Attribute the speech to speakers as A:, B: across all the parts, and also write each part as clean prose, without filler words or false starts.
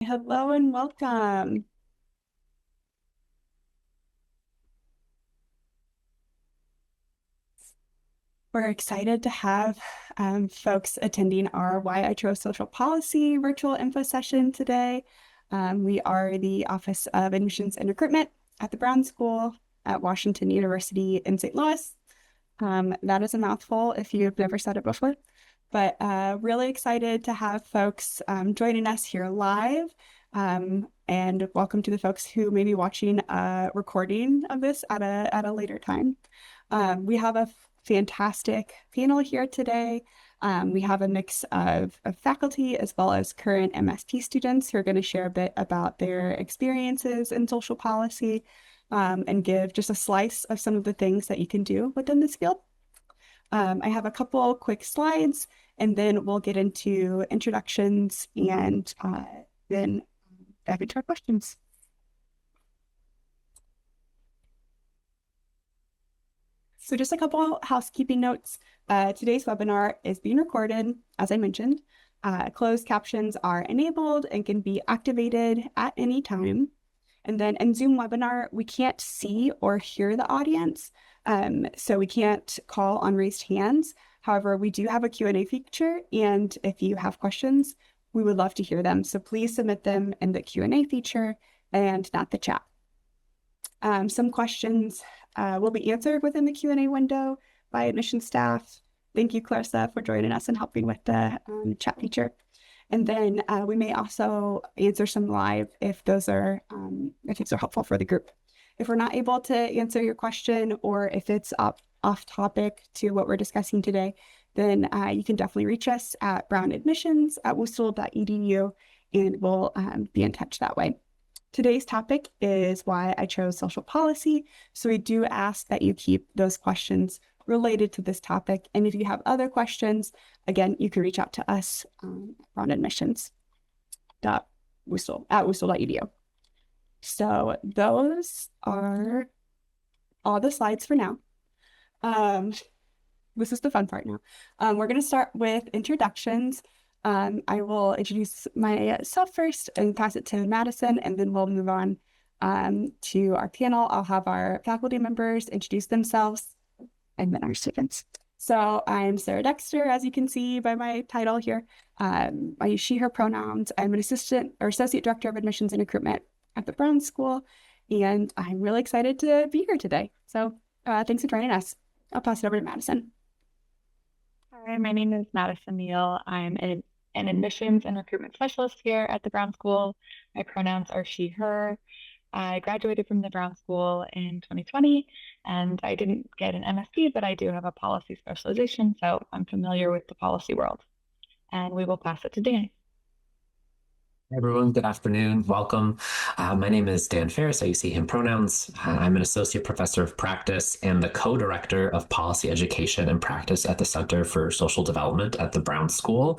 A: Hello and welcome. We're excited to have folks attending our Why I Chose Social Policy virtual info session today. We are the Office of Admissions and Recruitment at the Brown School at Washington University in St. Louis. That is a mouthful if you've never said it before, but really excited to have folks joining us here live. And welcome to the folks who may be watching a recording of this at a later time. We have a fantastic panel here today. We have a mix of faculty as well as current MSP students who are going to share a bit about their experiences in social policy and give just a slice of some of the things that you can do within this field. I have a couple quick slides, and then we'll get into introductions and then dive into our questions. So just a couple housekeeping notes. Today's webinar is being recorded, as I mentioned. Closed captions are enabled and can be activated at any time. And then in Zoom webinar, we can't see or hear the audience, so we can't call on raised hands. However, we do have a Q&A feature, and if you have questions, we would love to hear them. So please submit them in the Q&A feature and not the chat. Some questions will be answered within the Q&A window by admission staff. Thank you, Clarissa, for joining us and helping with the chat feature. And then we may also answer some live if those are helpful for the group. If we're not able to answer your question or if it's off topic to what we're discussing today, then you can definitely reach us at brownadmissions@wusl.edu and we'll be in touch that way. Today's topic is why I chose social policy. So we do ask that you keep those questions related to this topic. And if you have other questions, again, you can reach out to us on admissions.wusl.edu. So those are all the slides for now. This is the fun part now. We're going to start with introductions. I will introduce myself first and pass it to Madison, and then we'll move on to our panel. I'll have our faculty members introduce themselves and then our students. So I'm Sarah Dexter, as you can see by my title here. I use she, her pronouns. I'm an associate director of admissions and recruitment at the Brown School, and I'm really excited to be here today. So thanks for joining us. I'll pass it over to Madison.
B: Hi, my name is Madison Neal. I'm an admissions and recruitment specialist here at the Brown School. My pronouns are she, her. I graduated from the Brown School in 2020, and I didn't get an MSP, but I do have a policy specialization, so I'm familiar with the policy world. And we will pass it to Dan.
C: Hey everyone, good afternoon. Welcome. My name is Dan Ferris. I use he, him pronouns. I'm an associate professor of practice and the co-director of policy education and practice at the Center for Social Development at the Brown School.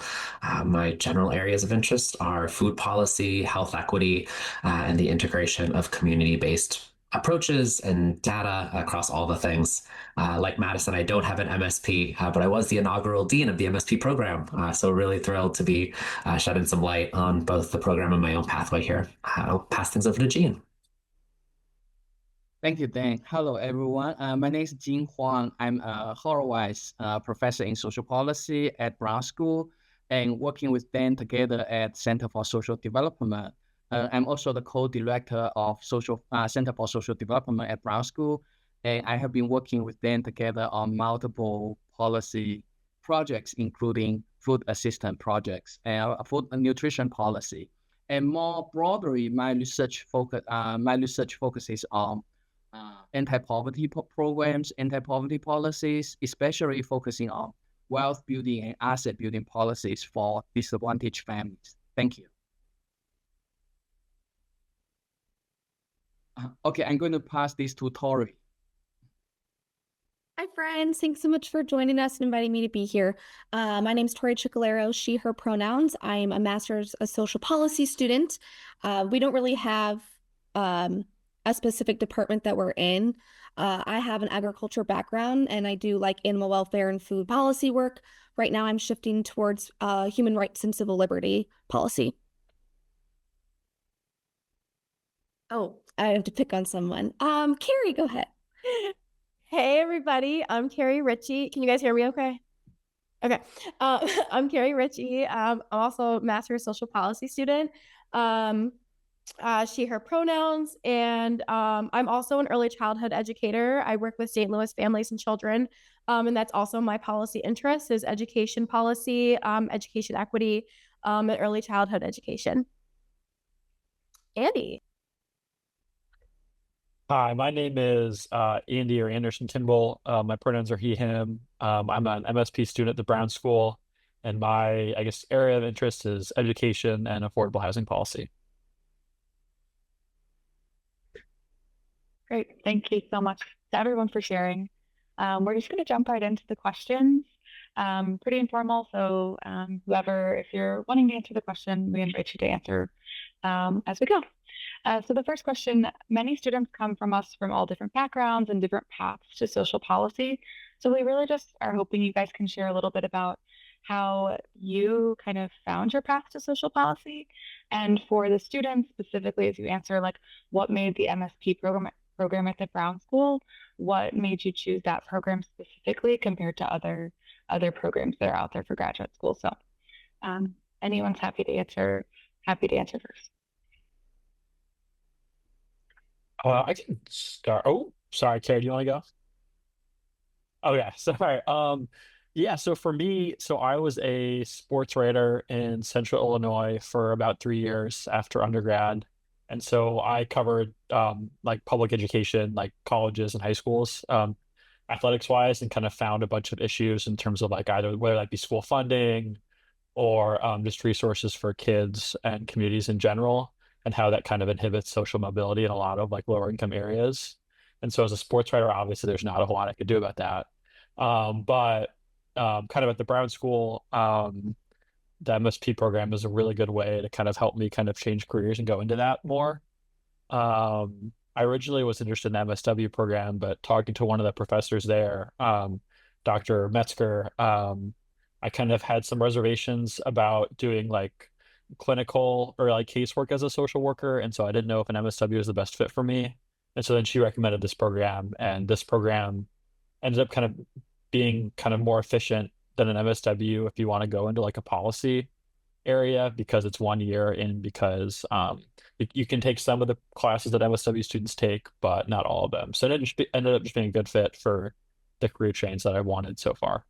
C: My general areas of interest are food policy, health equity, and the integration of community-based approaches and data across all the things. Like Madison, I don't have an MSP, but I was the inaugural dean of the MSP program. So really thrilled to be shedding some light on both the program and my own pathway here. I'll pass things over to Jean.
D: Thank you, Dan. Hello, everyone. My name is Jin Huang. I'm a Horowitz professor in social policy at Brown School and working with Dan together at Center for Social Development. I'm also the co-director of Center for Social Development at Brown School, and I have been working with them together on multiple policy projects, including food assistance projects and food and nutrition policy. And more broadly, my research focuses on anti-poverty programs, anti-poverty policies, especially focusing on wealth building and asset building policies for disadvantaged families. Thank you. Okay, I'm going to pass this to Tori.
E: Hi, friends. Thanks so much for joining us and inviting me to be here. My name is Tori Chicalero, she, her pronouns. I'm a master's of social policy student. We don't really have a specific department that we're in. I have an agriculture background and I do like animal welfare and food policy work. Right now I'm shifting towards human rights and civil liberty policy. Oh, I have to pick on someone. Carrie, go ahead.
F: Hey everybody, I'm Carrie Ritchie. Can you guys hear me okay? Okay. I'm Carrie Ritchie. I'm also a Master of Social Policy student. She, her pronouns, and I'm also an early childhood educator. I work with St. Louis families and children, and that's also my policy interest is education policy, education equity, and early childhood education. Andy.
G: Hi, my name is Andy or Anderson Kimball. My pronouns are he, him. I'm an MSP student at the Brown School, and my, I guess, area of interest is education and affordable housing policy.
B: Great. Thank you so much to everyone for sharing. We're just going to jump right into the questions. Pretty informal, so whoever, if you're wanting to answer the question, we invite you to answer as we go. So the first question, many students come from us from all different backgrounds and different paths to social policy. So we really just are hoping you guys can share a little bit about how you kind of found your path to social policy. And for the students specifically, as you answer, like what made the MSP program at the Brown School, what made you choose that program specifically compared to other programs that are out there for graduate school. So anyone's happy to answer first.
G: I can start. Oh, sorry, Carrie, do you want to go? Oh yeah, sorry. Yeah, so for me, so I was a sports writer in Central Illinois for about 3 years after undergrad. And so I covered like public education, like colleges and high schools, athletics wise, and kind of found a bunch of issues in terms of like either whether that be school funding or just resources for kids and communities in general, and how that kind of inhibits social mobility in a lot of like lower income areas. And so as a sports writer, obviously there's not a whole lot I could do about that. But kind of at the Brown School, the MSP program is a really good way to kind of help me kind of change careers and go into that more. I originally was interested in the MSW program, but talking to one of the professors there, Dr. Metzger, I kind of had some reservations about doing like clinical or like casework as a social worker. And so I didn't know if an MSW was the best fit for me. And so then she recommended this program, and this program ended up kind of being kind of more efficient than an MSW if you want to go into like a policy area, because it's 1 year and because you can take some of the classes that MSW students take, but not all of them. So it ended up just being a good fit for the career change that I wanted so far.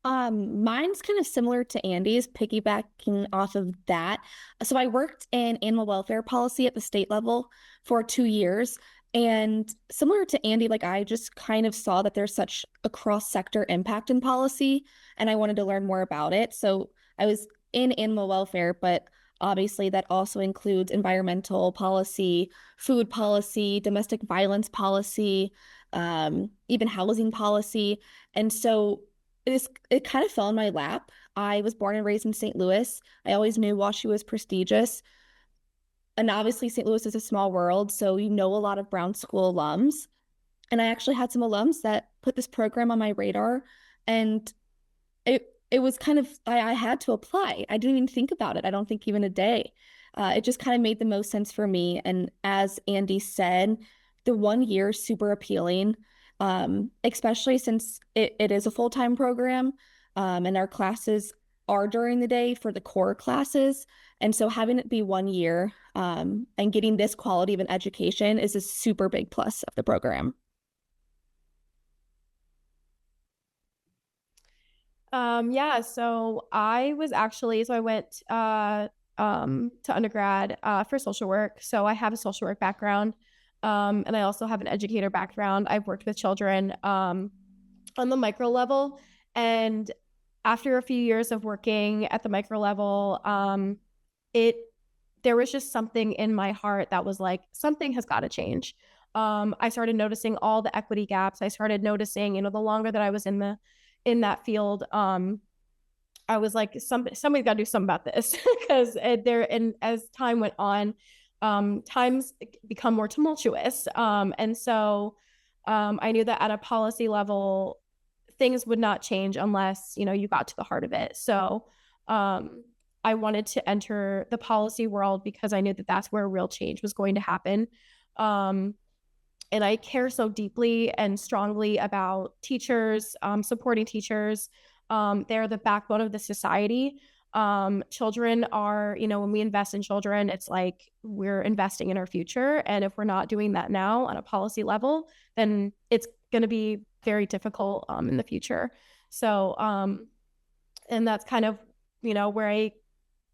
E: Mine's kind of similar to Andy's, piggybacking off of that. So I worked in animal welfare policy at the state level for 2 years. And similar to Andy, like I just kind of saw that there's such a cross-sector impact in policy, and I wanted to learn more about it. So I was in animal welfare, but obviously that also includes environmental policy, food policy, domestic violence policy, even housing policy. And so it kind of fell in my lap. I was born and raised in St. Louis. I always knew WashU was prestigious. And obviously, St. Louis is a small world, so you know a lot of Brown School alums. And I actually had some alums that put this program on my radar, and it was kind of I had to apply. I didn't even think about it. I don't think even a day. It just kind of made the most sense for me. And as Andy said, the 1 year is super appealing, especially since it is a full-time program, and our classes are during the day for the core classes. And so having it be 1 year and getting this quality of an education is a super big plus of the program.
F: Yeah, so I went to undergrad for social work. So I have a social work background, and I also have an educator background. I've worked with children on the micro level, and after a few years of working at the micro level, there was just something in my heart that was like, something has got to change. I started noticing all the equity gaps. I started noticing, the longer that I was in that field, I was like, somebody's got to do something about this because as time went on, times become more tumultuous. And so I knew that at a policy level, things would not change unless, you got to the heart of it. So I wanted to enter the policy world because I knew that that's where real change was going to happen. And I care so deeply and strongly about teachers, supporting teachers. They're the backbone of the society. Children are, when we invest in children, it's like we're investing in our future. And if we're not doing that now on a policy level, then it's going to be very difficult in the future. So, and that's kind of, where I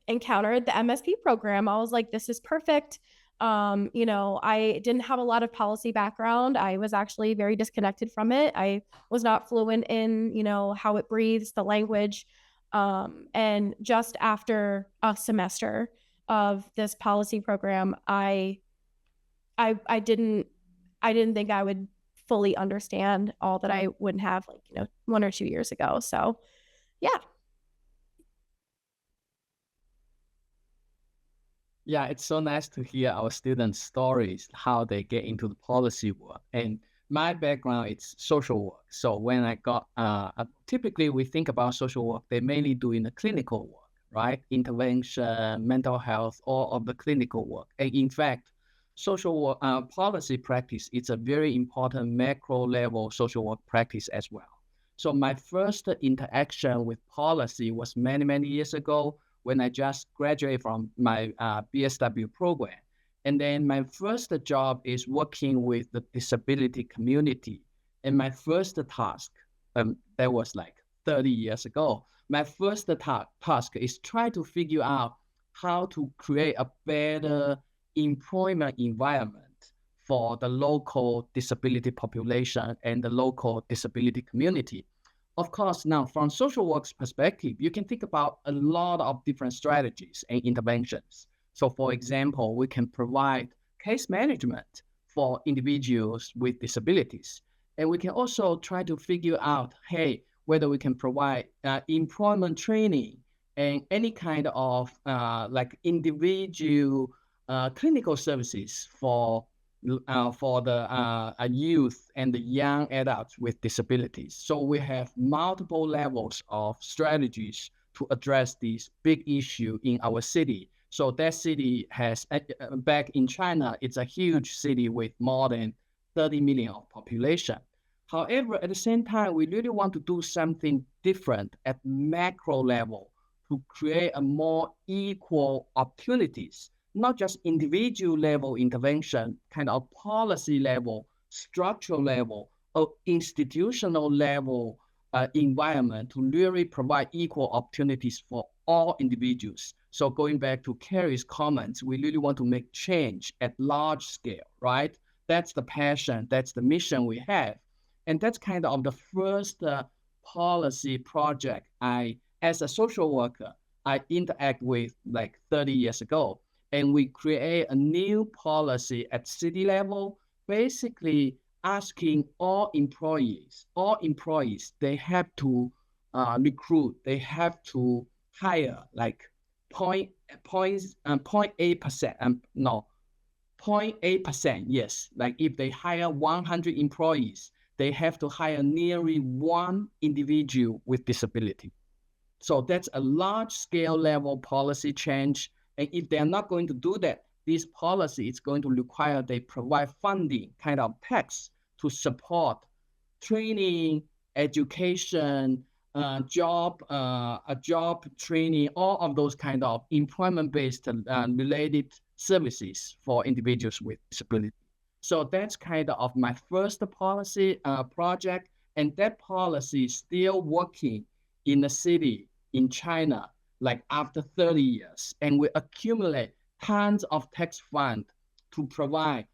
F: encountered the MSP program. I was like, this is perfect. I didn't have a lot of policy background. I was actually very disconnected from it. I was not fluent in, how it breathes, the language. And just after a semester of this policy program, I didn't think I would fully understand all that I wouldn't have 1 or 2 years ago. So yeah.
D: Yeah, it's so nice to hear our students' stories, how they get into the policy work. And my background is social work. So when I got, typically we think about social work, they mainly doing the clinical work, right? Intervention, mental health, all of the clinical work. And in fact, social work policy practice is a very important macro level social work practice as well. So my first interaction with policy was many, many years ago when I just graduated from my BSW program. And then my first job is working with the disability community. And my first task, that was like 30 years ago, my first task is try to figure out how to create a better employment environment for the local disability population and the local disability community. Of course, now from social work's perspective, you can think about a lot of different strategies and interventions. So for example, we can provide case management for individuals with disabilities. And we can also try to figure out, hey, whether we can provide employment training and any kind of like individual clinical services for the youth and the young adults with disabilities. So we have multiple levels of strategies to address this big issue in our city. So that city has, back in China, it's a huge city with more than 30 million of population. However, at the same time, we really want to do something different at macro level to create a more equal opportunities, not just individual level intervention, kind of policy level, structural level, or institutional level environment to really provide equal opportunities for all individuals. So going back to Carrie's comments, we really want to make change at large scale, right? That's the passion, that's the mission we have. And that's kind of the first policy project as a social worker, I interact with like 30 years ago. And we create a new policy at city level, basically asking all employees, they have to recruit, they have to hire like 0.8%, no, 0.8%, yes. Like if they hire 100 employees, they have to hire nearly one individual with disability. So that's a large scale level policy change. And if they're not going to do that, this policy is going to require they provide funding, kind of tax to support training, education, job training, all of those kind of employment-based related services for individuals with disability. So that's kind of my first policy project, and that policy is still working in the city in China, like after 30 years, and we accumulate tons of tax funds to provide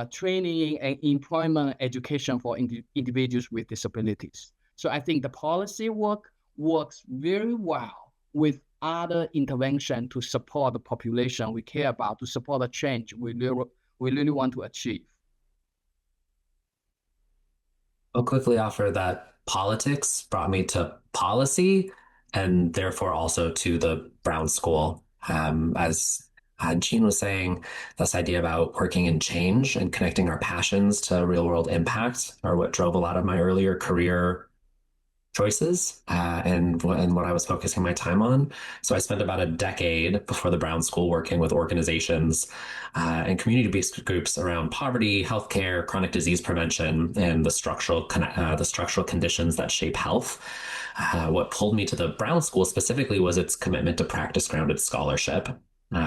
D: training and employment education for individuals with disabilities. So I think the policy work works very well with other intervention to support the population we care about, to support the change we really want to achieve.
C: I'll quickly offer that politics brought me to policy and therefore also to the Brown School. As Jean was saying, this idea about working in change and connecting our passions to real world impact are what drove a lot of my earlier career choices and what I was focusing my time on. So I spent about a decade before the Brown School working with organizations and community-based groups around poverty, healthcare, chronic disease prevention, and the structural conditions that shape health. What pulled me to the Brown School specifically was its commitment to practice-grounded scholarship.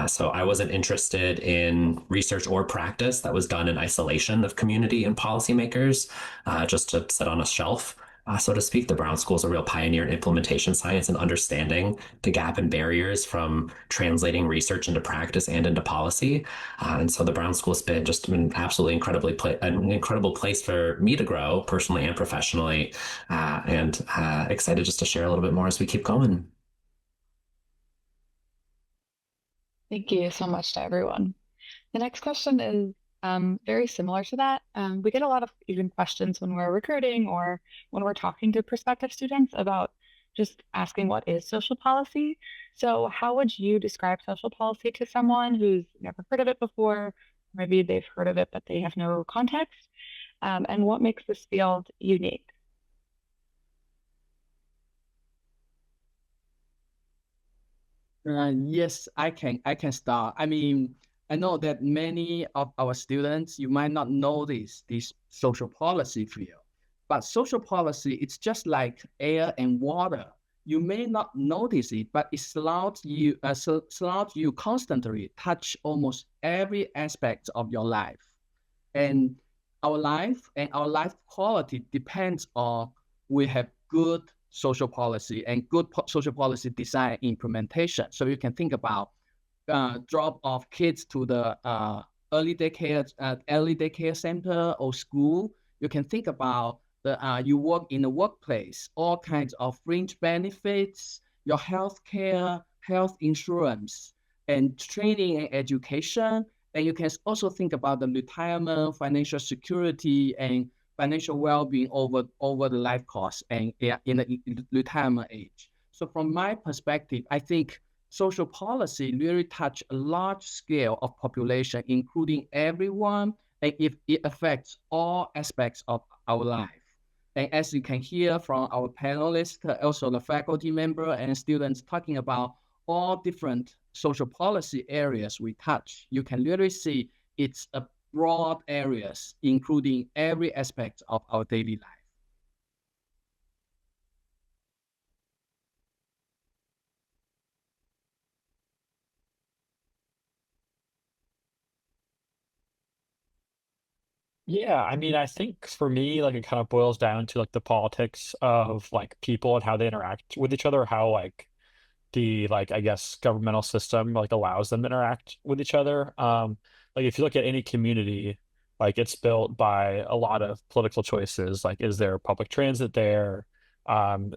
C: So I wasn't interested in research or practice that was done in isolation of community and policymakers, just to sit on a shelf. So to speak, the Brown School is a real pioneer in implementation science and understanding the gap and barriers from translating research into practice and into policy. And so the Brown School's been just an absolutely an incredible place for me to grow personally and professionally, and excited just to share a little bit more as we keep going.
B: Thank you so much to everyone. The next question is very similar to that. We get a lot of even questions when we're recruiting or when we're talking to prospective students about just asking what is social policy. So how would you describe social policy to someone who's never heard of it before? Maybe they've heard of it, but they have no context. And what makes this field unique?
D: Yes, I can start. I mean, I know that many of our students, you might not know this social policy field, but social policy, it's just like air and water. You may not notice it, but it allows you constantly touch almost every aspect of your life. And our life quality depends on we have good social policy and good social policy design implementation. So you can think about drop off kids to the early daycare center or school. You can think about you work in the workplace, all kinds of fringe benefits, your health care, health insurance, and training and education. And you can also think about the retirement, financial security, and financial well-being over the life course and in the retirement age. So from my perspective, I think social policy really touch a large scale of population, including everyone, and it affects all aspects of our life. And as you can hear from our panelists, also the faculty member and students talking about all different social policy areas we touch, you can literally see it's a broad areas, including every aspect of our daily life.
G: Yeah, I mean, I think for me, like it kind of boils down to like the politics of like people and how they interact with each other, how like the like I guess governmental system like allows them to interact with each other. Like if you look at any community, like it's built by a lot of political choices. Like, is there public transit there?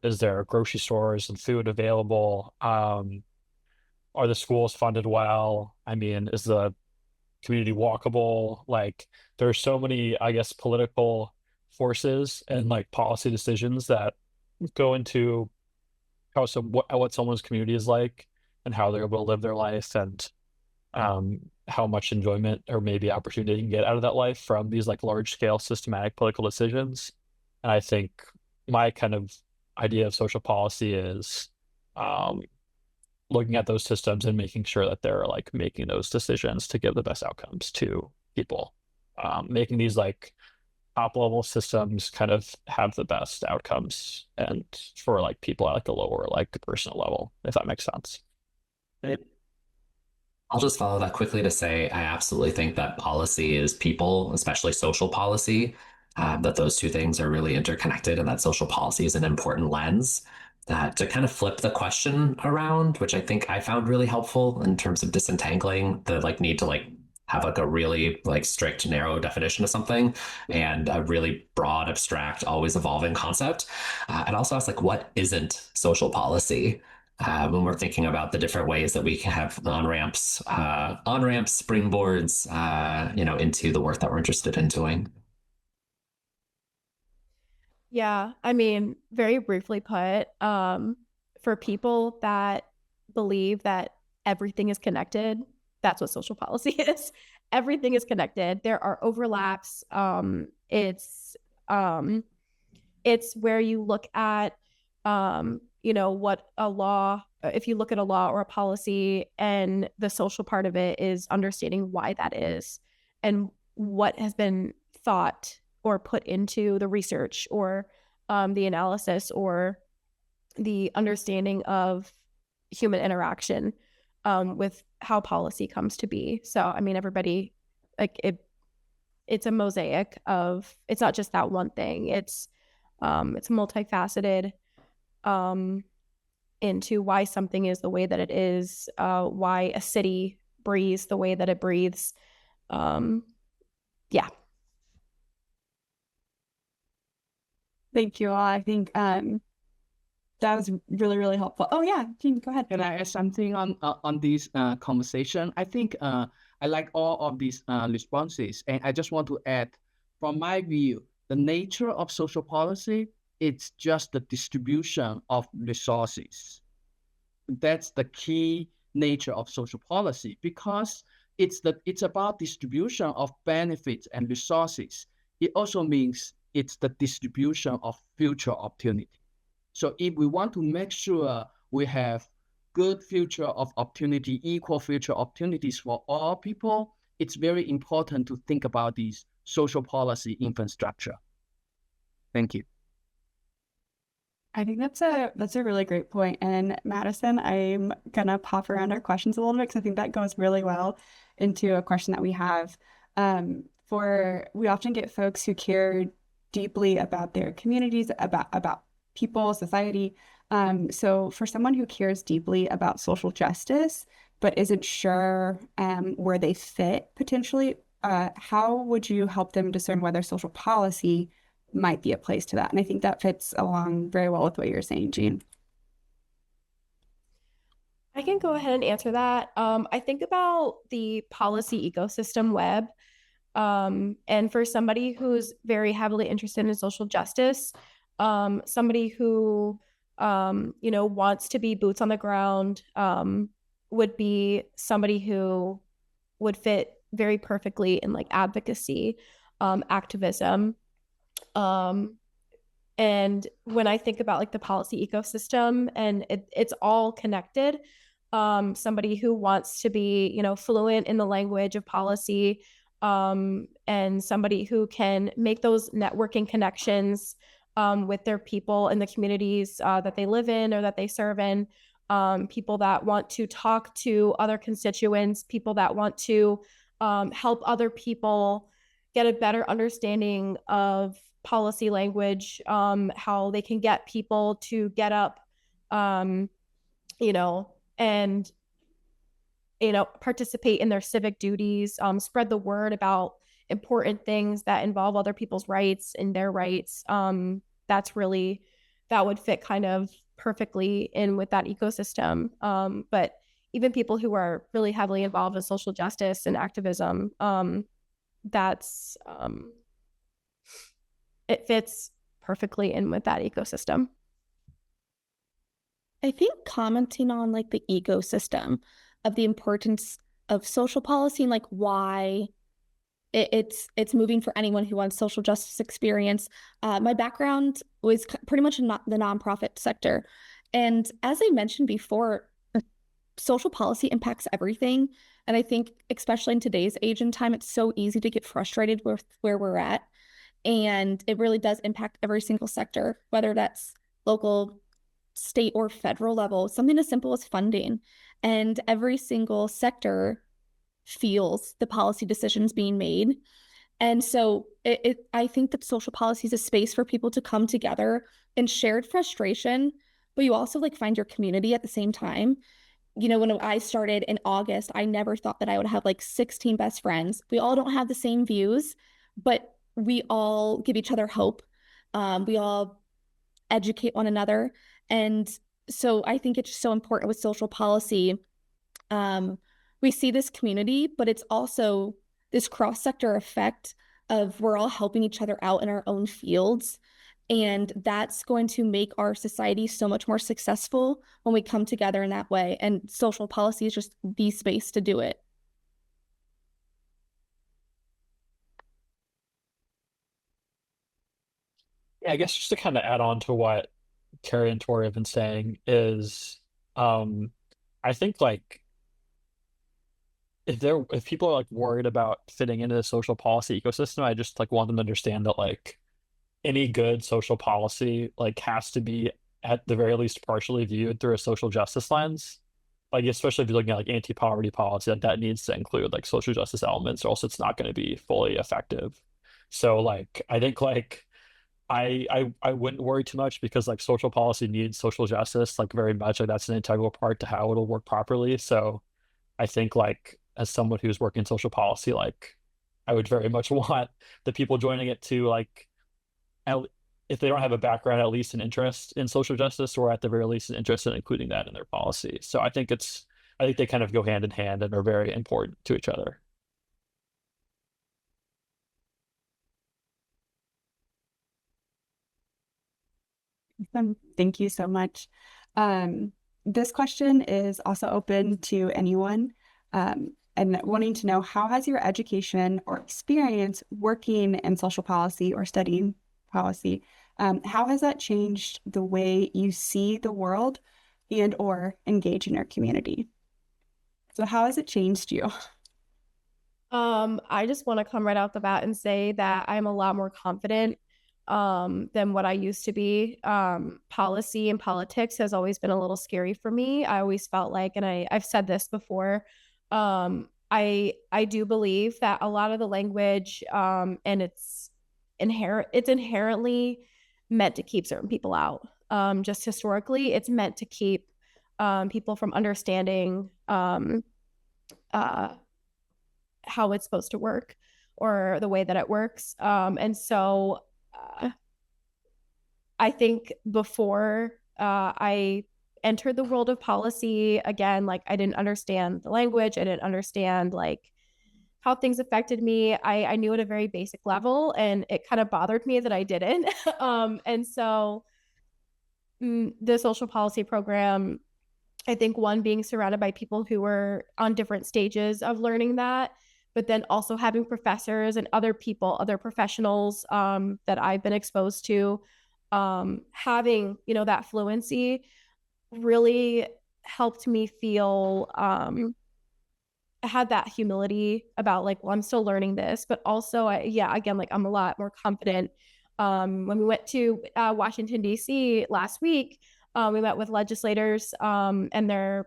G: Is there grocery stores and food available? Are the schools funded well? I mean, is the community walkable? Like, there's so many, I guess, political forces and like policy decisions that go into what someone's community is like and how they're able to live their life and how much enjoyment or maybe opportunity you can get out of that life from these like large scale systematic political decisions. And I think my kind of idea of social policy is um, looking at those systems and making sure that they're like making those decisions to give the best outcomes to people, making these like top level systems kind of have the best outcomes and for like people at like the lower like personal level, if that makes sense.
C: I'll just follow that quickly to say I absolutely think that policy is people, especially social policy, that those two things are really interconnected and that social policy is an important lens. To kind of flip the question around, which I think I found really helpful in terms of disentangling the like need to like have like a really like strict narrow definition of something and a really broad abstract always evolving concept. And also I was like, what isn't social policy? When we're thinking about the different ways that we can have on-ramps, springboards, into the work that we're interested in doing.
F: Yeah, I mean, very briefly put, for people that believe that everything is connected, that's what social policy is. Everything is connected. There are overlaps. It's where you look at what a law, if you look at a law or a policy, and the social part of it is understanding why that is and what has been thought or put into the research or the analysis or the understanding of human interaction with how policy comes to be. So, I mean, everybody, like it's a mosaic of, it's not just that one thing. It's multifaceted into why something is the way that it is, why a city breathes the way that it breathes. Yeah.
A: Thank you all. I think that was really, really helpful. Oh yeah, Jean, go ahead.
D: Can I add something on this conversation? I think I like all of these responses, and I just want to add, from my view, the nature of social policy, it's just the distribution of resources. That's the key nature of social policy, because it's about distribution of benefits and resources. It also means it's the distribution of future opportunity. So if we want to make sure we have good future of opportunity, equal future opportunities for all people, it's very important to think about these social policy infrastructure. Thank you.
A: I think that's a really great point. And Madison, I'm gonna pop around our questions a little bit because I think that goes really well into a question that we have. We often get folks who care deeply about their communities, about people, society. So for someone who cares deeply about social justice, but isn't sure where they fit potentially, how would you help them discern whether social policy might be a place to that? And I think that fits along very well with what you're saying, Jean.
F: I can go ahead and answer that. I think about the policy ecosystem web. And for somebody who's very heavily interested in social justice, somebody who, wants to be boots on the ground, would be somebody who would fit very perfectly in like advocacy, activism. And when I think about like the policy ecosystem and it's all connected, somebody who wants to be, fluent in the language of policy, and somebody who can make those networking connections with their people in the communities that they live in or that they serve in, people that want to talk to other constituents, people that want to help other people get a better understanding of policy language, how they can get people to get up, and participate in their civic duties, spread the word about important things that involve other people's rights and their rights. That would fit kind of perfectly in with that ecosystem. But even people who are really heavily involved in social justice and activism, it fits perfectly in with that ecosystem.
E: I think commenting on like the ecosystem of the importance of social policy and like why it's moving for anyone who wants social justice experience. My background was pretty much in the nonprofit sector. And as I mentioned before, social policy impacts everything. And I think especially in today's age and time, it's so easy to get frustrated with where we're at. And it really does impact every single sector, whether that's local, state, or federal level, something as simple as funding. And every single sector feels the policy decisions being made. And so I think that social policy is a space for people to come together in shared frustration, but you also like find your community at the same time. When I started in August, I never thought that I would have like 16 best friends. We all don't have the same views, but we all give each other hope. We all educate one another. And so I think it's just so important with social policy. We see this community, but it's also this cross-sector effect of we're all helping each other out in our own fields. And that's going to make our society so much more successful when we come together in that way. And social policy is just the space to do it.
G: Yeah, I guess just to kind of add on to what Carrie and Tori have been saying is, I think like if people are like worried about fitting into the social policy ecosystem, I just like want them to understand that like any good social policy like has to be at the very least partially viewed through a social justice lens. Like especially if you're looking at like anti-poverty policy, like that needs to include like social justice elements, or else it's not going to be fully effective. So like I think like I wouldn't worry too much because like social policy needs social justice like very much. Like that's an integral part to how it'll work properly. So I think like as someone who's working in social policy, like I would very much want the people joining it to like at, if they don't have a background, at least an interest in social justice, or at the very least an interest in including that in their policy. So I think they kind of go hand in hand and are very important to each other.
A: Awesome. Thank you so much. This question is also open to anyone, and wanting to know, how has your education or experience working in social policy or studying policy, how has that changed the way you see the world and or engage in your community? So how has it changed you?
F: I just want to come right out the bat and say that I'm a lot more confident than what I used to be. Policy and politics has always been a little scary for me. I always felt like, and I've said this before, I do believe that a lot of the language and it's inherently meant to keep certain people out. Just historically, it's meant to keep people from understanding uh, how it's supposed to work or the way that it works. And so I think before I entered the world of policy, again, like I didn't understand the language. I didn't understand like how things affected me. I knew at a very basic level, and it kind of bothered me that I didn't. And so the social policy program, I think one, being surrounded by people who were on different stages of learning that, but then also having professors and other people, other professionals that I've been exposed to, having, you know, that fluency really helped me feel I had that humility about like, well, I'm still learning this, but also, again, like I'm a lot more confident. When we went to Washington, D.C. last week, we met with legislators and their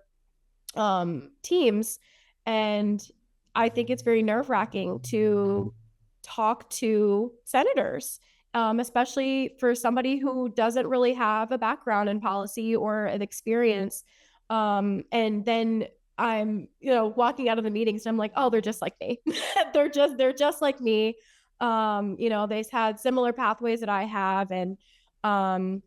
F: teams. And I think it's very nerve-wracking to talk to senators, especially for somebody who doesn't really have a background in policy or an experience. And then I'm, you know, walking out of the meetings and I'm like, oh, they're just like me. they're just like me. You know, they've had similar pathways that I have, um,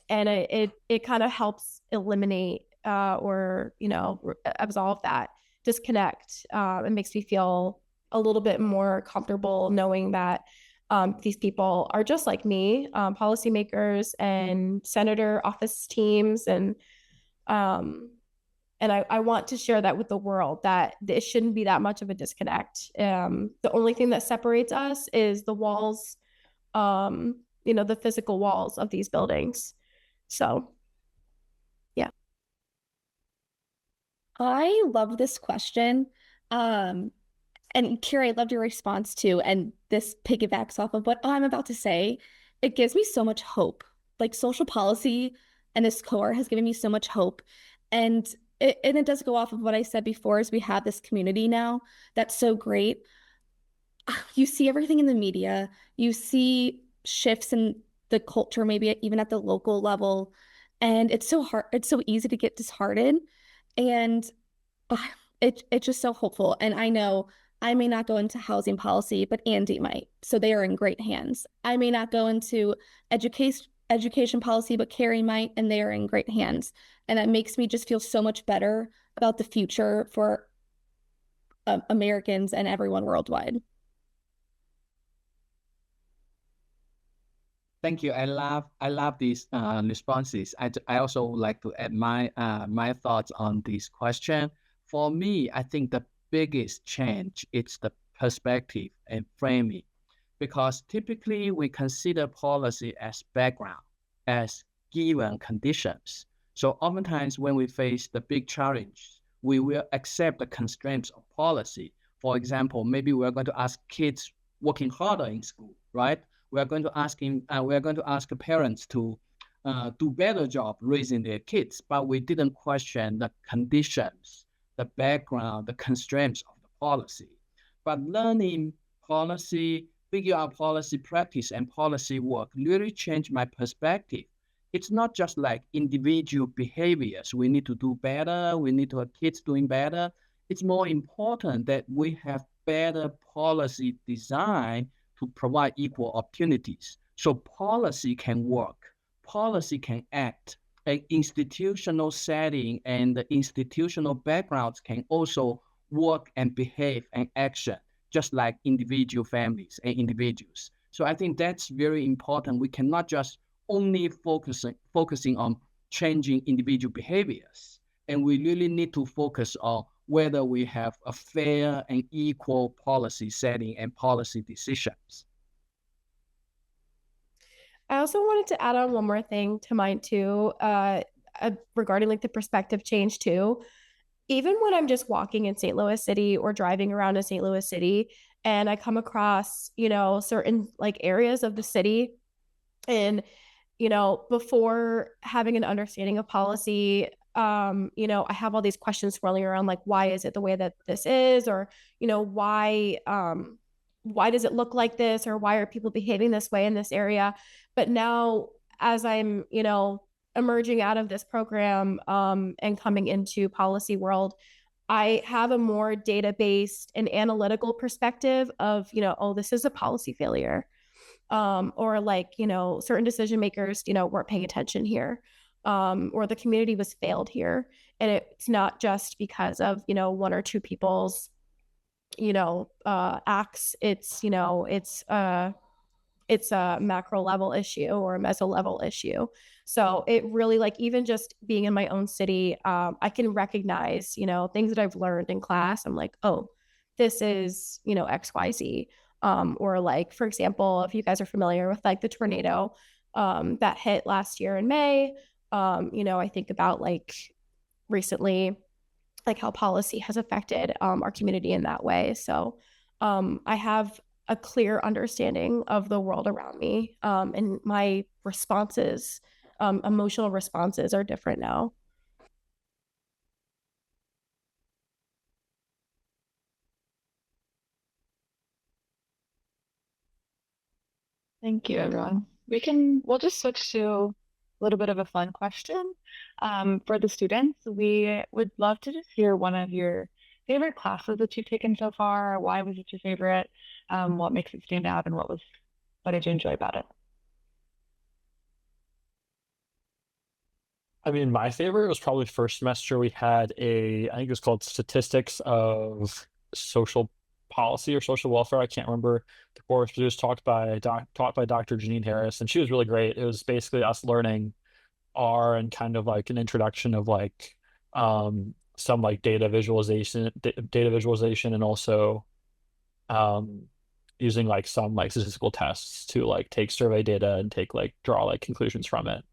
F: and it kind of helps eliminate or, you know, absolve that disconnect. It makes me feel a little bit more comfortable knowing that these people are just like me, policymakers and senator office teams, and I want to share that with the world, that it shouldn't be that much of a disconnect. The only thing that separates us is the walls, you know, the physical walls of these buildings. So, yeah.
E: I love this question. And Kira, I loved your response too. And this piggybacks off of what I'm about to say. It gives me so much hope. Like social policy and this core has given me so much hope. And it does go off of what I said before, is we have this community now that's so great. You see everything in the media. You see shifts in the culture, maybe even at the local level. And it's so hard, it's so easy to get disheartened. And it's just so hopeful. And I know I may not go into housing policy, but Andy might. So they are in great hands. I may not go into education policy, but Carrie might, and they are in great hands. And that makes me just feel so much better about the future for Americans and everyone worldwide.
D: Thank you. I love these responses. I also would like to add my thoughts on this question. For me, I think the biggest change is the perspective and framing, because typically we consider policy as background, as given conditions. So oftentimes when we face the big challenge, we will accept the constraints of policy. For example, maybe we're going to ask kids working harder in school, right? We are going to ask parents to do better job raising their kids, but we didn't question the conditions, the background, the constraints of the policy. But learning policy, figure out policy practice and policy work really changed my perspective. It's not just like individual behaviors. We need to do better. We need to have kids doing better. It's more important that we have better policy design to provide equal opportunities. So policy can work, policy can act. An institutional setting and the institutional backgrounds can also work and behave and action, just like individual families and individuals. So I think that's very important. We cannot just only focusing on changing individual behaviors. And we really need to focus on whether we have a fair and equal policy setting and policy decisions.
F: I also wanted to add on one more thing to mine too, regarding like the perspective change too. Even when I'm just walking in St. Louis City or driving around in St. Louis City and I come across, certain like areas of the city and, before having an understanding of policy, I have all these questions swirling around like, why is it the way that this is? Or, why does it look like this? Or why are people behaving this way in this area? But now as I'm, emerging out of this program and coming into policy world, I have a more data-based and analytical perspective of, oh, this is a policy failure. Or like, certain decision makers, weren't paying attention here. Or the community was failed here. And it's not just because of, one or two people's, acts. It's a macro level issue or a meso level issue. So it really, like, even just being in my own city, I can recognize, things that I've learned in class. I'm like, oh, this is, XYZ. Or like, for example, if you guys are familiar with like the tornado that hit last year in May, I think about like recently, like how policy has affected our community in that way. So I have a clear understanding of the world around me, and my responses, emotional responses are different now.
B: Thank you, everyone. We'll just switch to a little bit of a fun question. For the students, we would love to just hear one of your favorite classes that you've taken so far. Why was it your favorite? What makes it stand out, and what did you enjoy about it?
G: I mean, my favorite was probably first semester. We had I think it was called Statistics of Social Policy or Social Welfare. I can't remember the course, but it was taught by Dr. Janine Harris, and she was really great. It was basically us learning R and kind of like an introduction of like some like data visualization, and also using like some like statistical tests to like take survey data and draw like conclusions from it.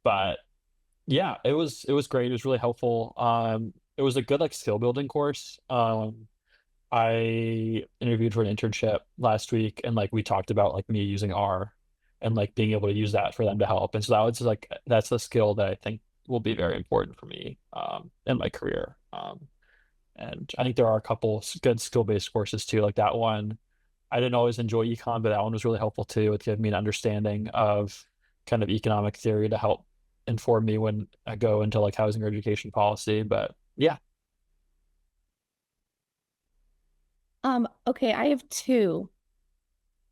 G: But yeah, it was great. It was really helpful. It was a good like skill building course. I interviewed for an internship last week, and like we talked about like me using R and like being able to use that for them to help. And so that's a skill that I think will be very important for me in my career. And I think there are a couple good skill-based courses too, like that one. I didn't always enjoy econ, but that one was really helpful too. It gave me an understanding of kind of economic theory to help inform me when I go into like housing or education policy. But yeah.
E: Okay, I have two.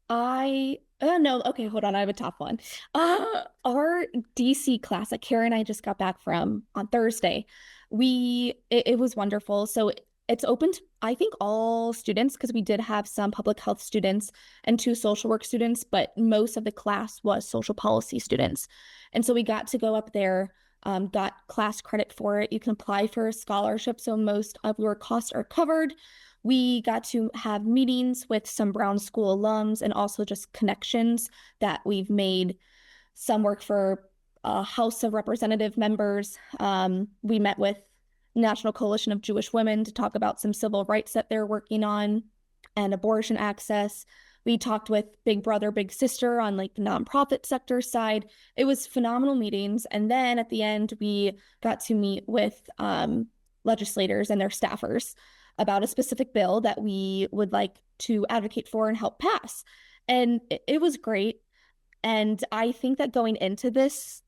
E: No, okay, hold on. I have a top one. Our DC class that Kara and I just got back from on Thursday, it was wonderful. So it's open to, I think, all students, because we did have some public health students and two social work students, but most of the class was social policy students. And so we got to go up there, got class credit for it. You can apply for a scholarship, so most of your costs are covered. We got to have meetings with some Brown School alums and also just connections that we've made Some work for House of Representative members. We met with National Coalition of Jewish Women to talk about some civil rights that they're working on and abortion access. We talked with Big Brother, Big Sister on like the nonprofit sector side. It was phenomenal meetings. And then at the end, we got to meet with legislators and their staffers about a specific bill that we would like to advocate for and help pass. And it was great. And I think that going into this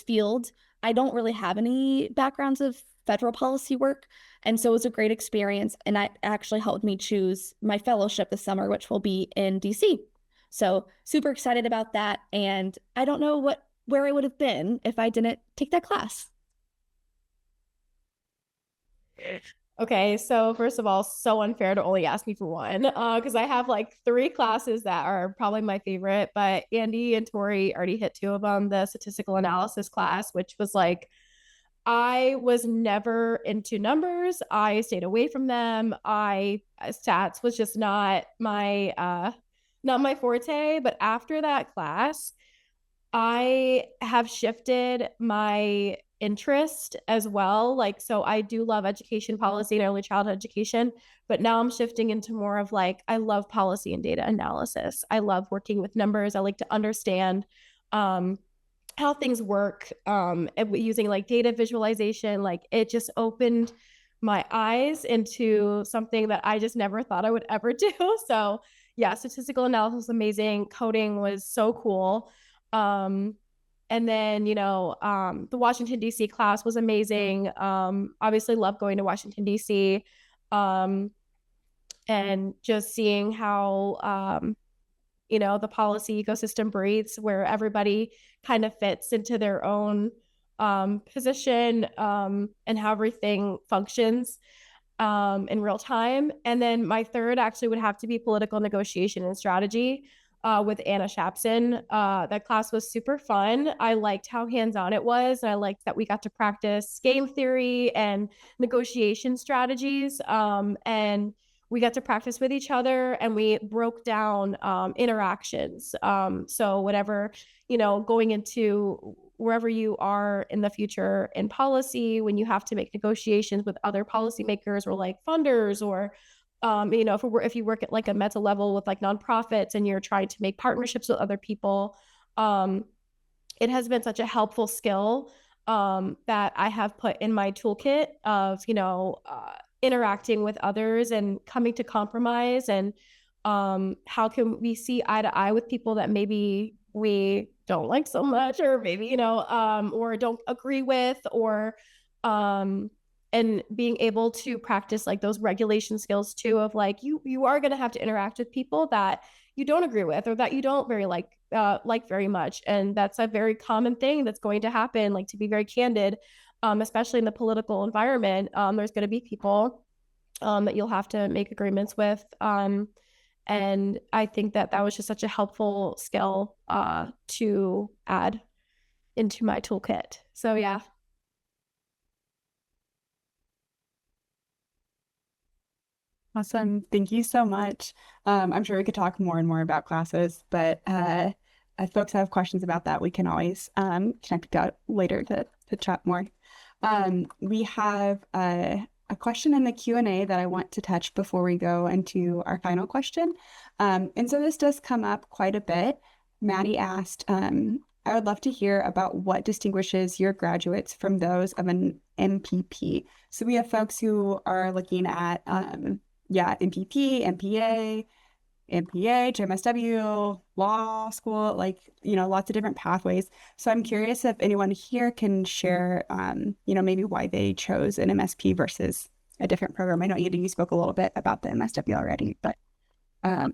E: field, I don't really have any backgrounds of federal policy work. And so it was a great experience. And that actually helped me choose my fellowship this summer, which will be in DC. So super excited about that. And I don't know where I would have been if I didn't take that class.
F: Okay, so first of all, so unfair to only ask me for one, because I have like 3 classes that are probably my favorite, but Andy and Tori already hit 2 of them. The statistical analysis class, which was like, I was never into numbers. I stayed away from them. Stats was just not my forte. But after that class, I have shifted my interest as well. Like, so I do love education policy and early childhood education, but now I'm shifting into more of like, I love policy and data analysis. I love working with numbers. I like to understand how things work, using like data visualization. Like, it just opened my eyes into something that I just never thought I would ever do. So yeah, statistical analysis was amazing. Coding was so cool. And then, the Washington, D.C. class was amazing. Obviously love going to Washington, D.C. And just seeing how, the policy ecosystem breathes, where everybody kind of fits into their own position, and how everything functions in real time. And then my third actually would have to be political negotiation and strategy with Anna Shapson. That class was super fun. I liked how hands-on it was. And I liked that we got to practice game theory and negotiation strategies. And we got to practice with each other, and we broke down interactions. So whatever, going into wherever you are in the future in policy, when you have to make negotiations with other policymakers or like funders, or if you work at like a meta level with like nonprofits and you're trying to make partnerships with other people, it has been such a helpful skill that I have put in my toolkit of, interacting with others and coming to compromise, and how can we see eye to eye with people that maybe we don't like so much, or maybe, or don't agree with, or and being able to practice like those regulation skills too, of like, you are going to have to interact with people that you don't agree with, or that you don't very like very much. And that's a very common thing that's going to happen, like, to be very candid, especially in the political environment. There's going to be people that you'll have to make agreements with. And I think that was just such a helpful skill to add into my toolkit. So yeah.
A: Awesome. Thank you so much. I'm sure we could talk more and more about classes, but if folks have questions about that, we can always connect out later to chat more. We have a question in the Q&A that I want to touch before we go into our final question. And so this does come up quite a bit. Maddie asked, I would love to hear about what distinguishes your graduates from those of an MPP. So we have folks who are looking at MPP, MPA, MPH, MSW, law school, like, lots of different pathways. So I'm curious if anyone here can share, maybe why they chose an MSP versus a different program. I know you spoke a little bit about the MSW already, but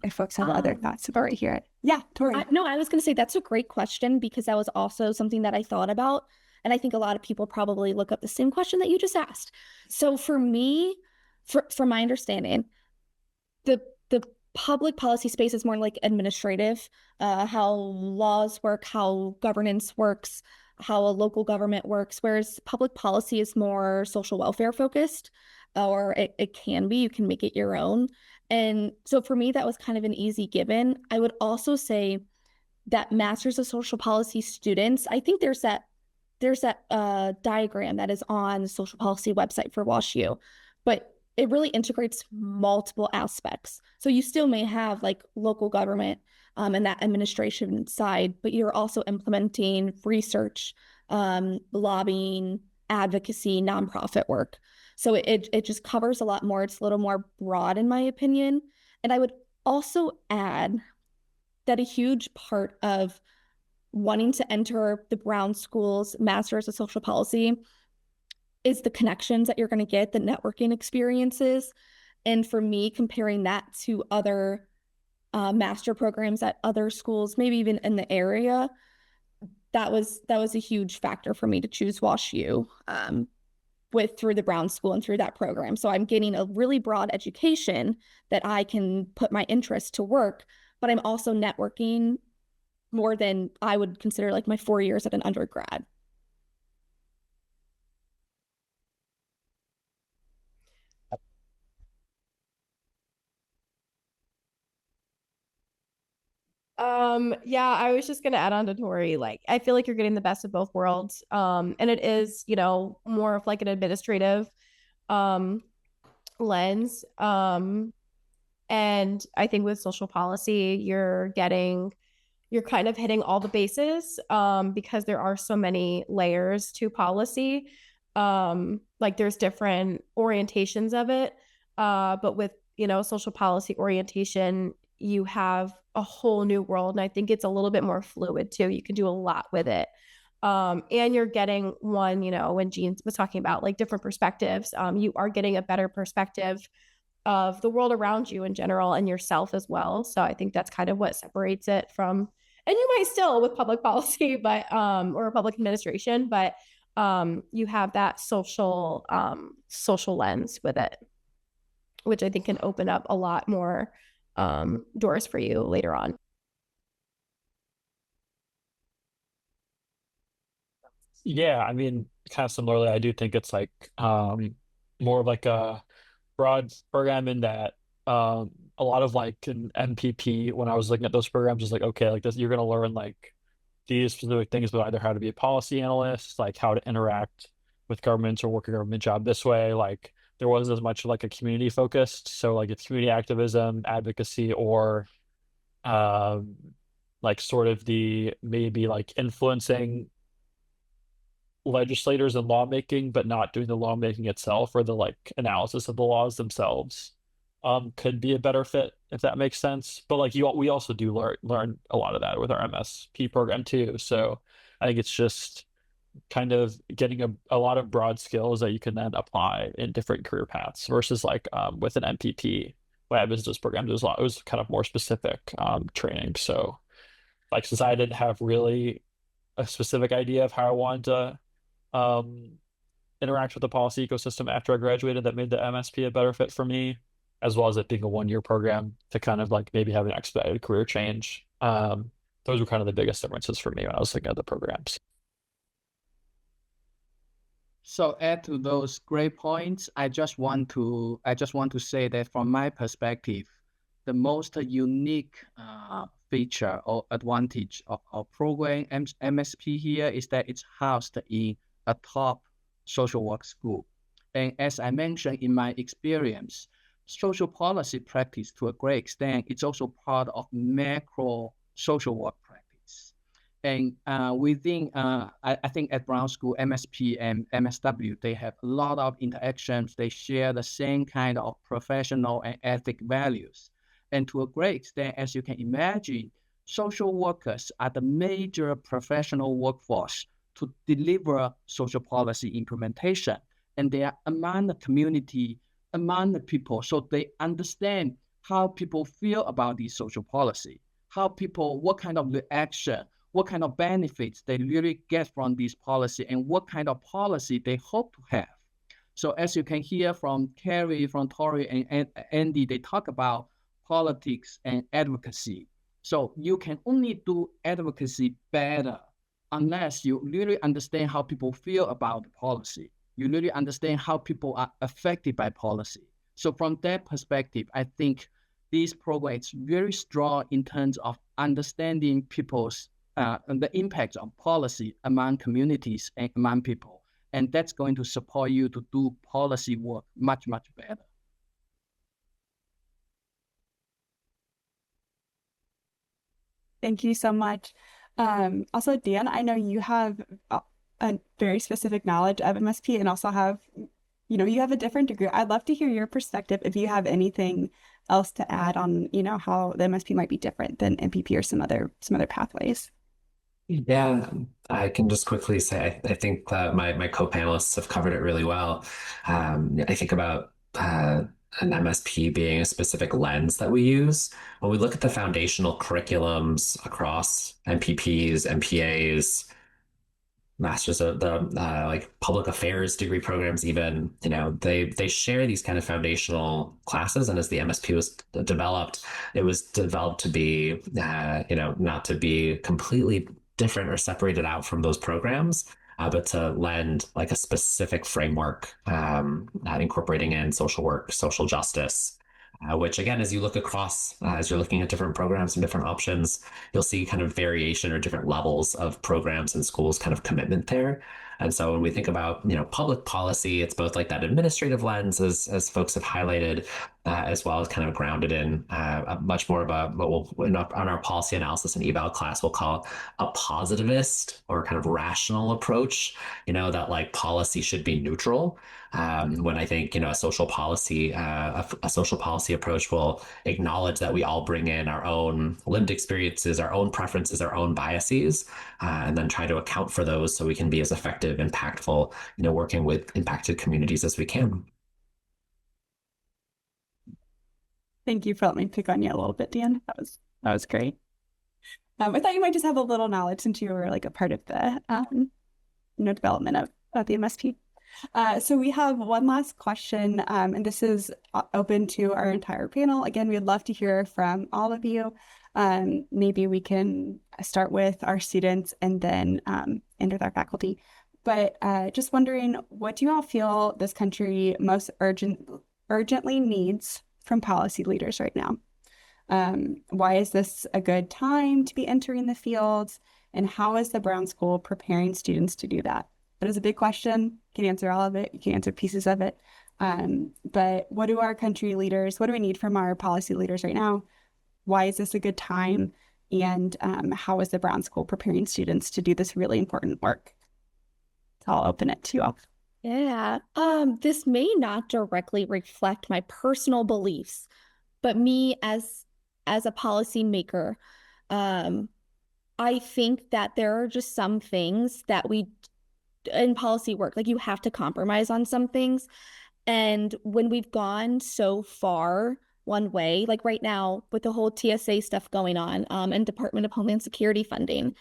A: if folks have other thoughts about it, hear it. Yeah, Tori.
E: I was going to say that's a great question, because that was also something that I thought about. And I think a lot of people probably look up the same question that you just asked. So for me, from my understanding, the public policy space is more like administrative, how laws work, how governance works, how a local government works, whereas public policy is more social welfare focused, or it can be, you can make it your own. And so for me, that was kind of an easy given. I would also say that Masters of Social Policy students, I think there's that diagram that is on the social policy website for WashU, but it really integrates multiple aspects. So you still may have like local government and that administration side, but you're also implementing research, lobbying, advocacy, nonprofit work. So it just covers a lot more. It's a little more broad in my opinion. And I would also add that a huge part of wanting to enter the Brown School's Masters of Social Policy is the connections that you're going to get, the networking experiences. And for me, comparing that to other master programs at other schools, maybe even in the area, that was a huge factor for me to choose WashU through the Brown School and through that program. So I'm getting a really broad education that I can put my interest to work, but I'm also networking more than I would consider like my 4 years at an undergrad.
F: Yeah, I was just gonna add on to Tori. Like, I feel like you're getting the best of both worlds. And it is, more of like an administrative lens. And I think with social policy, you're kind of hitting all the bases because there are so many layers to policy. Like there's different orientations of it. But with, social policy orientation, you have a whole new world. And I think it's a little bit more fluid too. You can do a lot with it. And you're getting one, when Jean was talking about like different perspectives, you are getting a better perspective of the world around you in general and yourself as well. So I think that's kind of what separates it from, and you might still with public policy, but or public administration, but you have that social lens with it, which I think can open up a lot more doors for you later on.
G: Yeah, I mean, kind of similarly, I do think it's like more of like a broad program in that a lot of like an MPP when I was looking at those programs is like, okay, like this, you're gonna learn like these specific things, but either how to be a policy analyst, like how to interact with governments or work a government job this way. Like there wasn't as much like a community focused. So like it's community activism, advocacy, or um like sort of the maybe like influencing legislators and lawmaking, but not doing the lawmaking itself or the like analysis of the laws themselves, could be a better fit if that makes sense. But like we also do learn a lot of that with our MSP program too. So I think it's just kind of getting a lot of broad skills that you can then apply in different career paths versus like with an MPP. When I had business program, it was kind of more specific training. So like since I didn't have really a specific idea of how I wanted to um, interact with the policy ecosystem after I graduated, that made the MSP a better fit for me, as well as it being a 1 year program to kind of like maybe have an expedited career change. Those were kind of the biggest differences for me when I was looking at the programs.
D: So add to those great points, I just want to say that from my perspective, the most unique feature or advantage of our program MSP here is that it's housed in a top social work school. And as I mentioned in my experience, social policy practice to a great extent, it's also part of macro social work practice. And within, I think at Brown School, MSP and MSW, they have a lot of interactions. They share the same kind of professional and ethic values. And to a great extent, as you can imagine, social workers are the major professional workforce to deliver social policy implementation. And they are among the community, among the people, so they understand how people feel about these social policy, what kind of reaction, what kind of benefits they really get from this policy, and what kind of policy they hope to have. So as you can hear from Carrie, from Tori, and Andy, they talk about politics and advocacy. So you can only do advocacy better unless you really understand how people feel about the policy. You really understand how people are affected by policy. So from that perspective, I think this program is very strong in terms of understanding people's the impact of policy among communities and among people. And that's going to support you to do policy work much, much better.
A: Thank you so much. Also, Dan, I know you have a very specific knowledge of MSP and also have, you have a different degree. I'd love to hear your perspective if you have anything else to add on, how the MSP might be different than MPP or some other pathways.
C: Yeah, I can just quickly say I think that my co-panelists have covered it really well. I think about an MSP being a specific lens that we use. When we look at the foundational curriculums across MPPs, MPAs, masters of the like public affairs degree programs, even they share these kind of foundational classes. And as the MSP was developed, it was developed to be not to be completely different or separated out from those programs, but to lend like a specific framework, incorporating in social work, social justice, which again, as you look across, as you're looking at different programs and different options, you'll see kind of variation or different levels of programs and schools kind of commitment there. And so when we think about, public policy, it's both like that administrative lens, as folks have highlighted, as well as kind of grounded in a much more of a, what we'll, on our policy analysis and eval class, we'll call a positivist or kind of rational approach, that like policy should be neutral. When I think, a social policy approach will acknowledge that we all bring in our own lived experiences, our own preferences, our own biases, and then try to account for those so we can be as effective, impactful, working with impacted communities as we can.
A: Thank you for letting me pick on you a little bit, Dan. That was great. I thought you might just have a little knowledge since you were like a part of the development of the MSP. So we have one last question, and this is open to our entire panel. Again, we'd love to hear from all of you. Maybe we can start with our students and then end with our faculty. But just wondering, what do you all feel this country most urgently needs from policy leaders right now? Why is this a good time to be entering the fields? And how is the Brown School preparing students to do that? That is a big question. You can answer all of it. You can answer pieces of it. But what do our country leaders, what do we need from our policy leaders right now? Why is this a good time? And how is the Brown School preparing students to do this really important work? So I'll open it to you all.
E: Yeah, this may not directly reflect my personal beliefs, but me as a policymaker, I think that there are just some things that we in policy work, like you have to compromise on some things. And when we've gone so far one way, like right now with the whole TSA stuff going on, and Department of Homeland Security funding,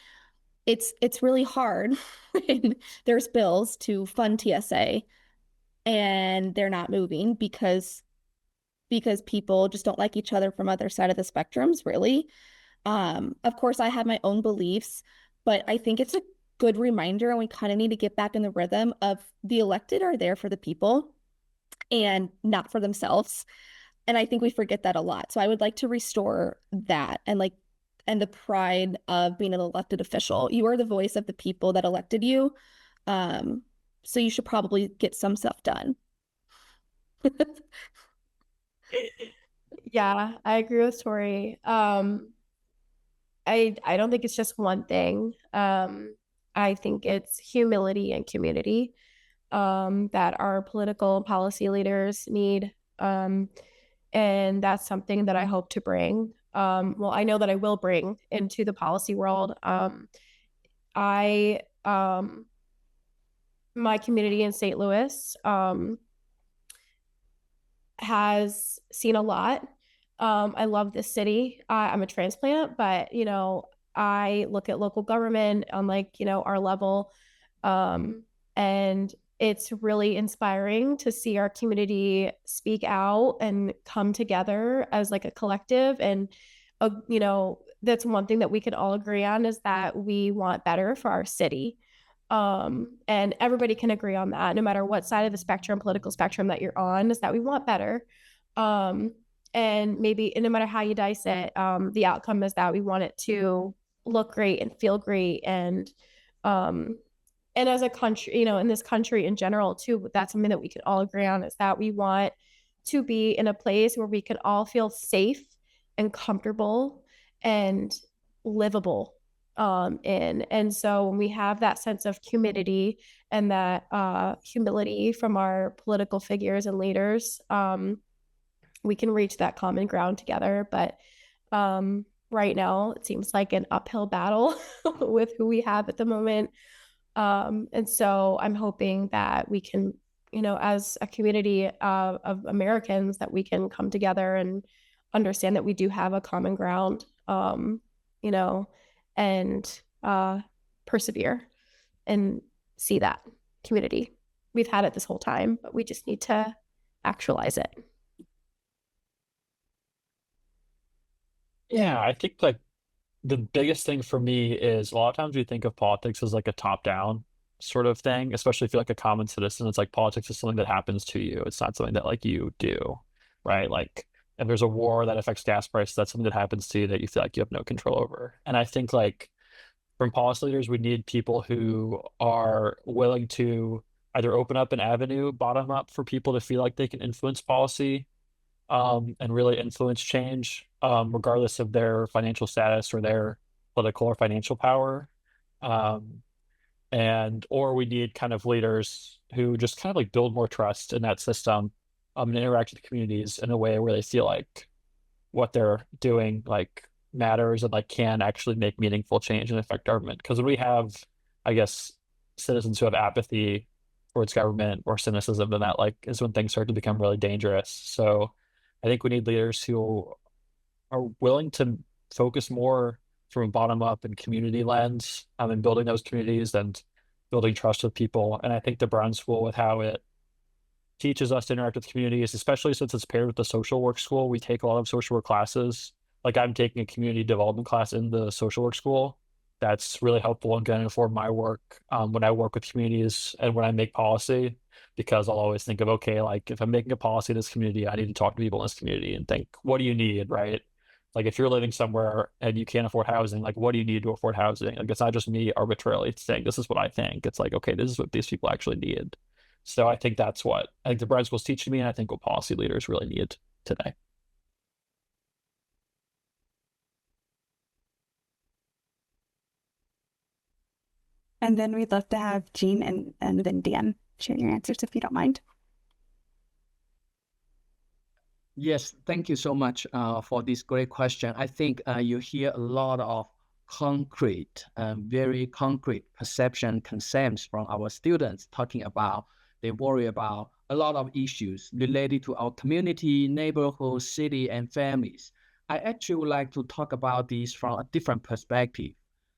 E: it's really hard when there's bills to fund TSA and they're not moving because people just don't like each other from other side of the spectrums, really. Of course, I have my own beliefs, but I think it's a good reminder, and we kind of need to get back in the rhythm of the elected are there for the people and not for themselves. And I think we forget that a lot. So I would like to restore that and the pride of being an elected official. You are the voice of the people that elected you. So you should probably get some stuff done.
F: Yeah, I agree with Tori. I don't think it's just one thing. I think it's humility and community that our political and policy leaders need. And that's something that I hope to bring. Well, I know that I will bring into the policy world. My community in St. Louis has seen a lot. I love this city. I'm a transplant, but I look at local government on our level, and it's really inspiring to see our community speak out and come together as like a collective. And that's one thing that we can all agree on, is that we want better for our city. And everybody can agree on that, no matter what side of the spectrum, political spectrum that you're on, is that we want better. and no matter how you dice it, the outcome is that we want it to look great and feel great. And as a country, in this country in general too, that's something that we could all agree on, is that we want to be in a place where we can all feel safe and comfortable and livable in. And so when we have that sense of humidity and that humility from our political figures and leaders, we can reach that common ground together. But right now, it seems like an uphill battle with who we have at the moment. And so I'm hoping that we can, as a community of Americans, that we can come together and understand that we do have a common ground, and persevere and see that community. We've had it this whole time, but we just need to actualize it.
G: Yeah, I think like the biggest thing for me is a lot of times we think of politics as like a top-down sort of thing, especially if you're like a common citizen. It's like politics is something that happens to you. It's not something that like you do, right? Like if there's a war that affects gas prices, that's something that happens to you that you feel like you have no control over. And I think like from policy leaders, we need people who are willing to either open up an avenue bottom up for people to feel like they can influence policy, and really influence change, regardless of their financial status or their political or financial power. Um, or we need kind of leaders who just kind of like build more trust in that system, and interact with communities in a way where they feel like what they're doing like matters and like can actually make meaningful change and affect government. Because when we have, I guess, citizens who have apathy towards government or cynicism, then that like is when things start to become really dangerous. So I think we need leaders who are willing to focus more from a bottom up and community lens, and building those communities and building trust with people. And I think the Brown School, with how it teaches us to interact with communities, especially since it's paired with the social work school, we take a lot of social work classes. Like I'm taking a community development class in the social work school. That's really helpful and going to inform my work, when I work with communities and when I make policy, because I'll always think of, okay, like if I'm making a policy in this community, I need to talk to people in this community and think, what do you need, right? Like if you're living somewhere and you can't afford housing, like what do you need to afford housing? Like it's not just me arbitrarily saying this is what I think. It's like, okay, this is what these people actually need. So I think that's what I think the Brown School's teaching me, and I think what policy leaders really need today.
A: And then we'd love to have Jean and then Dan share your answers if you don't mind.
D: Yes, thank you so much for this great question. I think you hear a lot of concrete, very concrete perception concerns from our students talking about they worry about a lot of issues related to our community, neighborhood, city, and families. I actually would like to talk about these from a different perspective.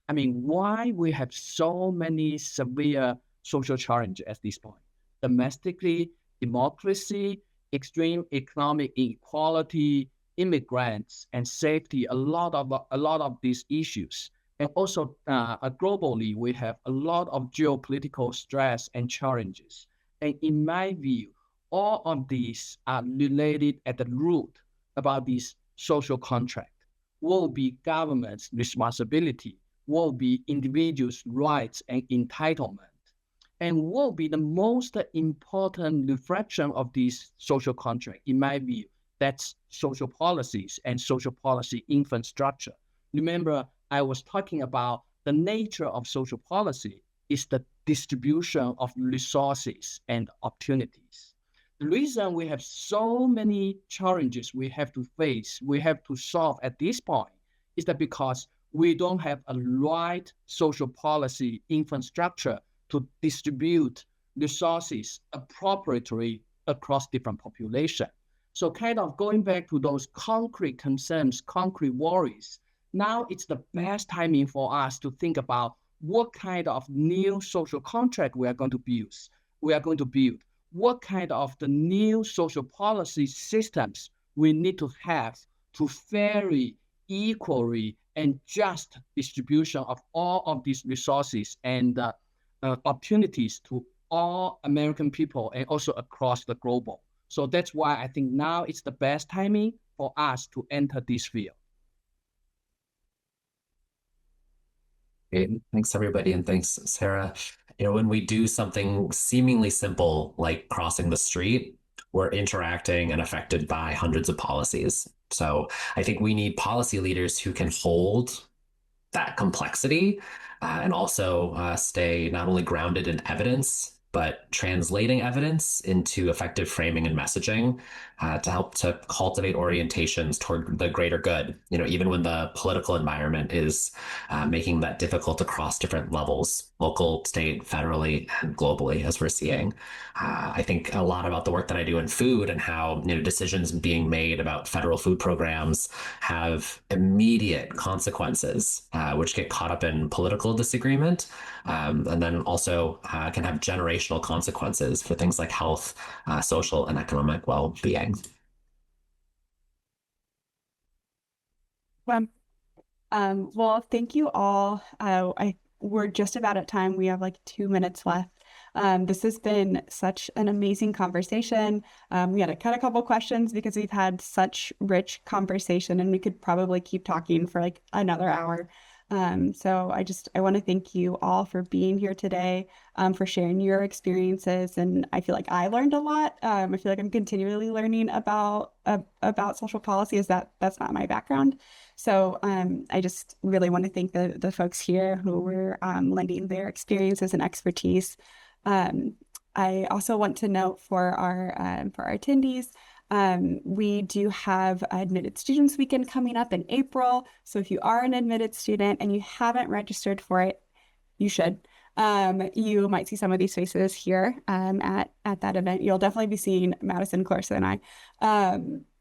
D: I mean, why we have so many severe social challenges at this point? Domestically, democracy, extreme economic inequality, immigrants, and safety, a lot of these issues. And also globally, we have a lot of geopolitical stress and challenges. And in my view, all of these are related at the root about this social contract. Will be government's responsibility, will be individuals' rights and entitlement, and will be the most important reflection of this social contract, in my view. That's social policies and social policy infrastructure. Remember, I was talking about the nature of social policy is the distribution of resources and opportunities. The reason we have so many challenges we have to face, we have to solve at this point, is that because we don't have a right social policy infrastructure to distribute resources appropriately across different populations. So kind of going back to those concrete concerns, concrete worries, now it's the best timing for us to think about what kind of new social contract we are going to build. What kind of the new social policy systems we need to have to fairly, equally, and just distribution of all of these resources and opportunities to all American people and also across the global. So that's why I think now it's the best timing for us to enter this field?
C: Great. Thanks, everybody, and thanks, Sarah. When we do something seemingly simple like crossing the street, we're interacting and affected by hundreds of policies. So I think we need policy leaders who can hold that complexity and also stay not only grounded in evidence, but translating evidence into effective framing and messaging to help to cultivate orientations toward the greater good. Even when the political environment is making that difficult across different levels, local, state, federally, and globally, as we're seeing. I think a lot about the work that I do in food and how decisions being made about federal food programs have immediate consequences, which get caught up in political disagreement, and then also can have generational consequences for things like health, social, and economic well-being.
A: Well, thank you all. We're just about at time. We have like 2 minutes left. This has been such an amazing conversation. We had to cut a couple questions because we've had such rich conversation, and we could probably keep talking for like another hour. So I want to thank you all for being here today, for sharing your experiences. And I feel like I learned a lot. I feel like I'm continually learning about social policy, as that's not my background. So I just really want to thank the folks here who were lending their experiences and expertise. I also want to note for our attendees, we do have Admitted Students Weekend coming up in April. So if you are an admitted student and you haven't registered for it, you should. You might see some of these faces here at that event. You'll definitely be seeing Madison Corsa and I.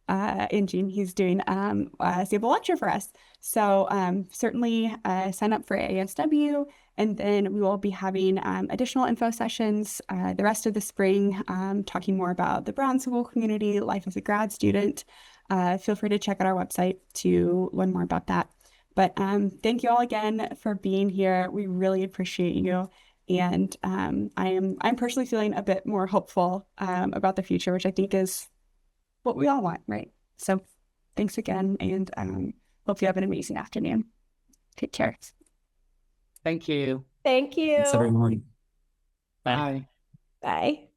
A: And Gene, he's doing a sample lecture for us. So certainly sign up for ASW, and then we will be having additional info sessions the rest of the spring, talking more about the Brown School community, life as a grad student. Feel free to check out our website to learn more about that. But thank you all again for being here. We really appreciate you. And I'm personally feeling a bit more hopeful about the future, which I think is what we all want, right? So thanks again, and hope you have an amazing afternoon. Take care.
D: Thank you.
F: Thank you.
C: Thanks, everyone.
D: Bye.
F: Bye.